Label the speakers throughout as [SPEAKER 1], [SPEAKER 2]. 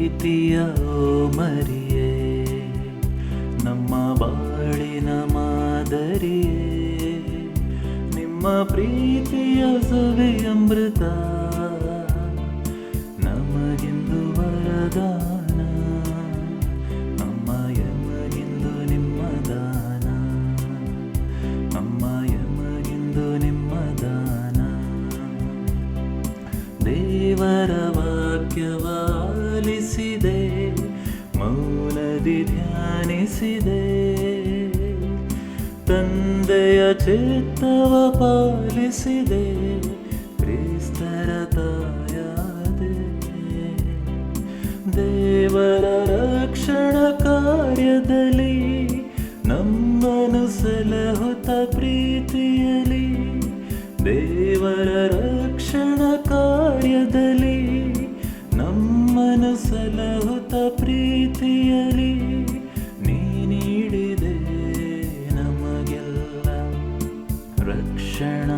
[SPEAKER 1] ಪ್ರೀತಿಯ ಮರಿಯೇ, ನಮ್ಮ ಬಾಳಿನ ಮಾದರಿಯೇ, ನಿಮ್ಮ ಪ್ರೀತಿಯ ಸವಿಯಮೃತ ನಮಗಿಂದು ವರದಾನ, ಅಮ್ಮ ಯಮಗಿಂದು ನಿಮ್ಮ ದಾನ, ಅಮ್ಮ ಯಮಗಿಂದು ನಿಮ್ಮ ದಾನ. ದೇವರ ವಾಕ್ಯವ ಆಲಿಸಿದೆ, ಮೌನದಿ ಧ್ಯಾನಿಸಿದೆ, ತಂದೆಯ ಚಿತ್ತವ ಪಾಲಿಸಿದೆ, ಕ್ರಿಸ್ತರ ತಾಯಾದೆ. ದೇವರ ರಕ್ಷಣ ಕಾರ್ಯದಲ್ಲಿ ನಮ್ಮನ್ನು ಸಲಹುತ್ತ ಪ್ರೀತಿಯಲಿ, ದೇವರ ರಕ್ಷಣ ಕಾರ್ಯದಲ್ಲಿ ನಮ್ಮನ್ನು ಸಲಹುತ್ತ ಪ್ರೀತಿಯಲಿ, ನೀ ನೀಡಿದೆ ನಮಗೆಲ್ಲ ರಕ್ಷಣ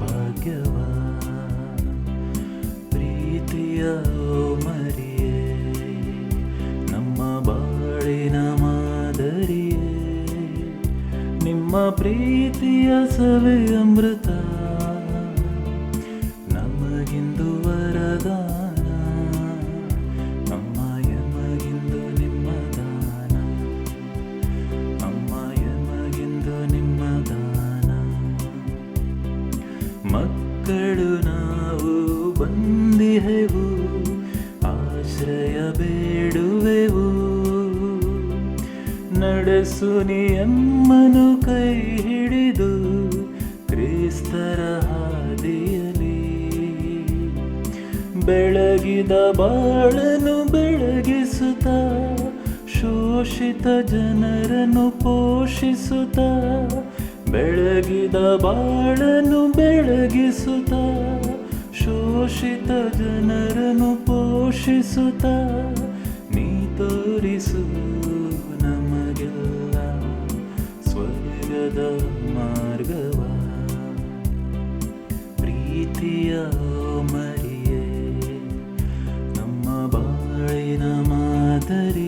[SPEAKER 1] ಭಾಗ್ಯವ. ಪ್ರೀತಿಯ ಮರಿಯೇ, ನಮ್ಮ ಬಾಳಿನ ಮಾದರಿಯೇ, ನಿಮ್ಮ ಪ್ರೀತಿಯ ಸವಿಯಮೃತ ನಮಗಿಂದು ವರದಾನ, ಅಮ್ಮ ಯಮಗಿಂದು ನಿಮ್ಮ ದಾನ, ಅಮ್ಮ ಯಮಗಿಂದು ನಿಮ್ಮ ದಾನ. ಮಕ್ಕಳು ನಾವು ಬಂದಿಹೆವು, ಆಶ್ರಯ ಬೇಡುವೆವು, ನಡೆಸು ನಿಯಮ್ಮನು ಕೈ ಹಿಡಿದು ಕ್ರಿಸ್ತರ ಹಾದಿಯಲಿ. ಬೆಳಗಿದ ಬಾಳನು ಬೆಳಗಿಸುತ್ತ, ಶೋಷಿತ ಜನರನ್ನು ಪೋಷಿಸುತ್ತ, ಬೆಳಗಿದ ಬಾಳನು ಬೆಳಗಿಸುತ್ತ, ಶೋಷಿತ ಜನರನ್ನು ಪೋಷಿಸುತ್ತ, ನೀ ತೋರಿಸು ನಮಗೆಲ್ಲ ಸ್ವರ್ಗದ ಮಾರ್ಗವ. ಪ್ರೀತಿಯ ಮರಿಯೇ, ನಮ್ಮ ಬಾಳಿನ ಮಾದರಿ.